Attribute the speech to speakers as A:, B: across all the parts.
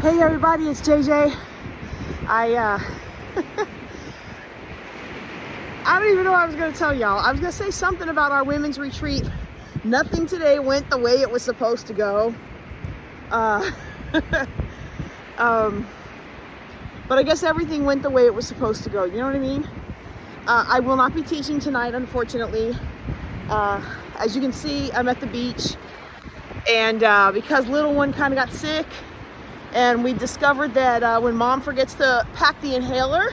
A: Hey everybody, it's JJ. I don't even know what I was going to tell y'all. I was going to say something about our women's retreat. Nothing today went the way it was supposed to go. But I guess everything went the way it was supposed to go. You know what I mean? I will not be teaching tonight, unfortunately. As you can see, I'm at the beach. And because little one kind of got sick, and we discovered that when mom forgets to pack the inhaler,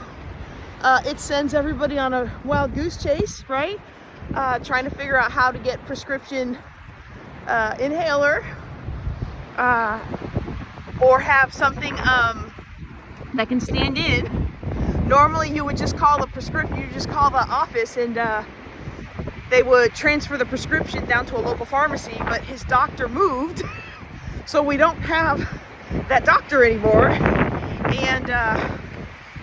A: it sends everybody on a wild goose chase, right? Trying to figure out how to get prescription inhaler or have something that can stand in. Normally you would just call the prescription, you just call the office and they would transfer the prescription down to a local pharmacy, but his doctor moved, so we don't have that doctor anymore. And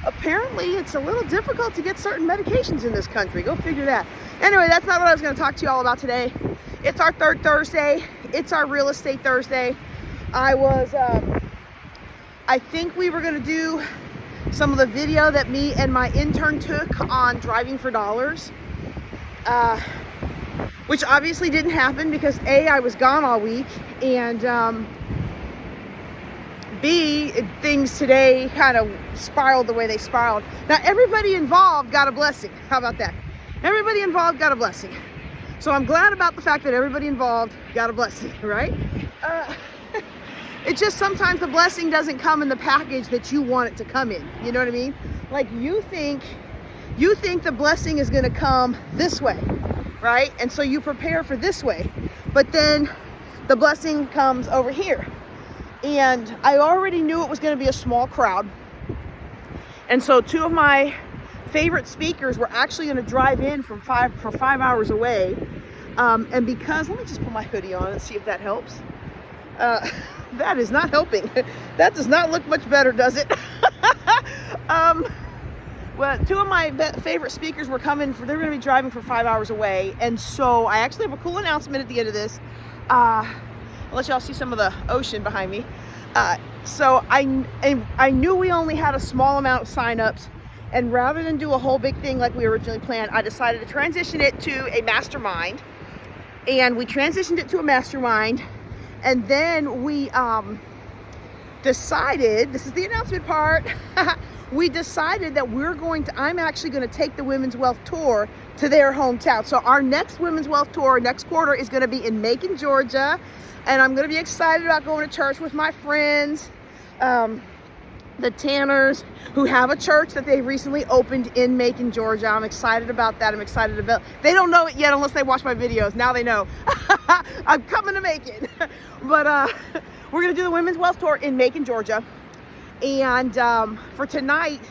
A: apparently it's a little difficult to get certain medications in this country. Go figure that. Anyway, that's not what I was going to talk to you all about today. It's our third Thursday. It's our real estate Thursday. I think we were going to do some of the video that me and my intern took on driving for dollars, which obviously didn't happen because A, I was gone all week, and B, things today kind of spiraled the way they spiraled. Now, everybody involved got a blessing. How about that? Everybody involved got a blessing. So I'm glad about the fact that everybody involved got a blessing, right? It's just sometimes the blessing doesn't come in the package that you want it to come in. You know what I mean? Like you think the blessing is going to come this way, right? And so you prepare for this way, but then the blessing comes over here. And I already knew it was going to be a small crowd. And so two of my favorite speakers were actually going to drive in from 5 hours away. And because, let me just put my hoodie on and see if that helps. That is not helping. That does not look much better, does it? Well, two of my favorite speakers were coming, they're going to be driving for 5 hours away. And so I actually have a cool announcement at the end of this. I'll let y'all see some of the ocean behind me. So I knew we only had a small amount of signups, and rather than do a whole big thing like we originally planned, I decided to transition it to a mastermind. And we transitioned it to a mastermind, and then we decided, this is the announcement part, we decided that I'm actually going to take the Women's Wealth Tour to their hometown. So our next Women's Wealth Tour, next quarter, is going to be in Macon, Georgia. And I'm going to be excited about going to church with my friends, the Tanners, who have a church that they recently opened in Macon, Georgia. I'm excited about that. I'm excited about, they don't know it yet unless they watch my videos. Now they know. I'm coming to Macon. But we're going to do the Women's Wealth Tour in Macon, Georgia. And for tonight,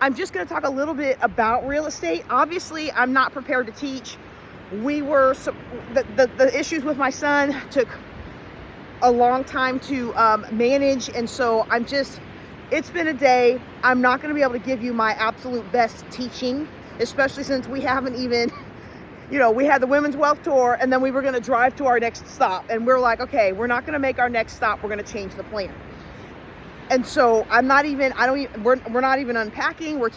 A: I'm just going to talk a little bit about real estate. Obviously, I'm not prepared to teach. The issues with my son took a long time to manage, and so it's been a day. I'm not going to be able to give you my absolute best teaching, especially since we haven't even, we had the Women's Wealth Tour, and then we were going to drive to our next stop, and we're like, okay, we're not going to make our next stop, we're going to change the plan. And so we're not even unpacking. We're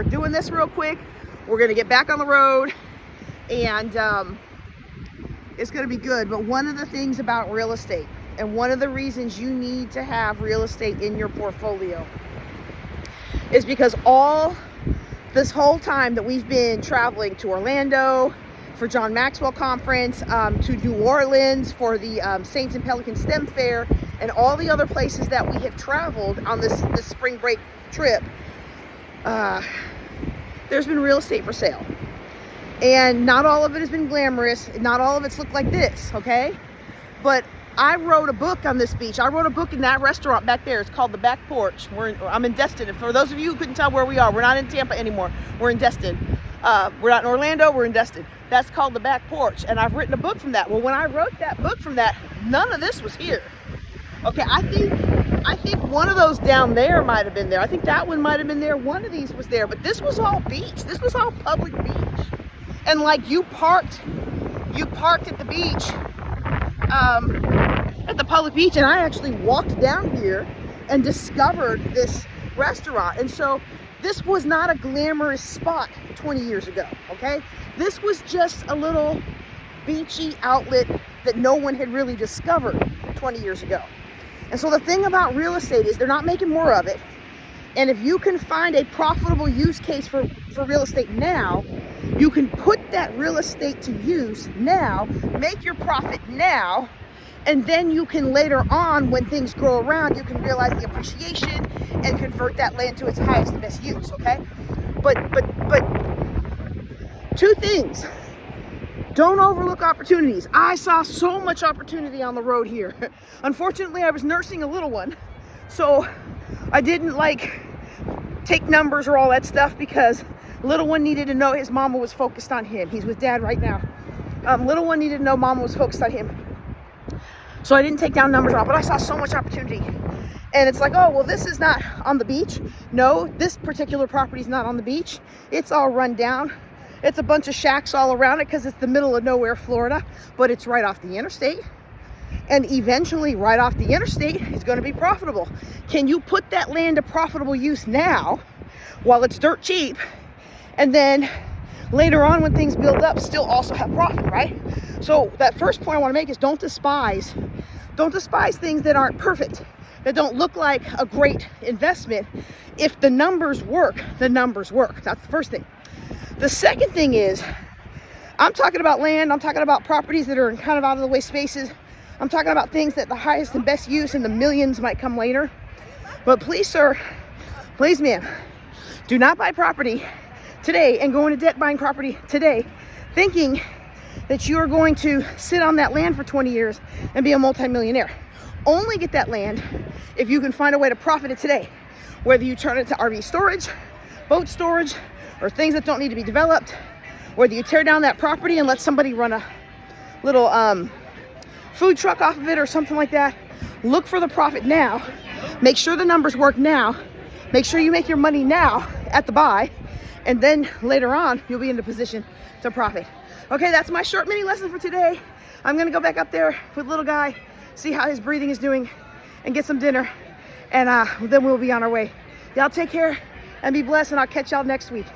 A: doing this real quick. We're going to get back on the road, and it's going to be good. But one of the things about real estate, and one of the reasons you need to have real estate in your portfolio, is because this whole time that we've been traveling to Orlando for John Maxwell Conference, to New Orleans for the Saints and Pelicans STEM Fair, and all the other places that we have traveled on this spring break trip, there's been real estate for sale. And not all of it has been glamorous. Not all of it's looked like this, okay? But I wrote a book on this beach. I wrote a book in that restaurant back there. It's called The Back Porch. I'm in Destin. And for those of you who couldn't tell where we are, we're not in Tampa anymore. We're in Destin. We're not in Orlando, we're in Destin. That's called The Back Porch. And I've written a book from that. Well, when I wrote that book from that, none of this was here. Okay, I think one of those down there might have been there. I think that one might have been there. One of these was there, but this was all beach. This was all public beach. And like you parked at the beach at the public beach, and I actually walked down here and discovered this restaurant. And so this was not a glamorous spot 20 years ago, okay? This was just a little beachy outlet that no one had really discovered 20 years ago. And so the thing about real estate is they're not making more of it. And if you can find a profitable use case for real estate now, you can put that real estate to use now, make your profit now, and then you can later on, when things grow around, you can realize the appreciation and convert that land to its highest and best use, okay? But two things. Don't overlook opportunities. I saw so much opportunity on the road here. Unfortunately, I was nursing a little one, so I didn't take numbers or all that stuff, because little one needed to know his mama was focused on him. He's with dad right now. Little one needed to know mama was focused on him. So I didn't take down numbers at all, but I saw so much opportunity. And it's like, oh, well, this is not on the beach. No, this particular property is not on the beach. It's all run down. It's a bunch of shacks all around it because it's the middle of nowhere, Florida, but it's right off the interstate. And eventually, right off the interstate, it's going to be profitable. Can you put that land to profitable use now while it's dirt cheap, and then later on when things build up, still also have profit, right? So that first point I want to make is don't despise things that aren't perfect, that don't look like a great investment. If the numbers work, the numbers work. That's the first thing. The second thing is, I'm talking about land, I'm talking about properties that are in kind of out of the way spaces. I'm talking about things that the highest and best use and the millions might come later. But please, sir, please, ma'am, do not buy property today and go into debt buying property today, thinking that you are going to sit on that land for 20 years and be a multimillionaire. Only get that land if you can find a way to profit it today, whether you turn it to RV storage, boat storage, or things that don't need to be developed, whether you tear down that property and let somebody run a little food truck off of it or something like that. Look for the profit now. Make sure the numbers work now. Make sure you make your money now at the buy, and then later on you'll be in the position to profit. Okay, that's my short mini lesson for today. I'm gonna go back up there with little guy, see how his breathing is doing, and get some dinner, and then we'll be on our way. Y'all take care and be blessed, and I'll catch y'all next week.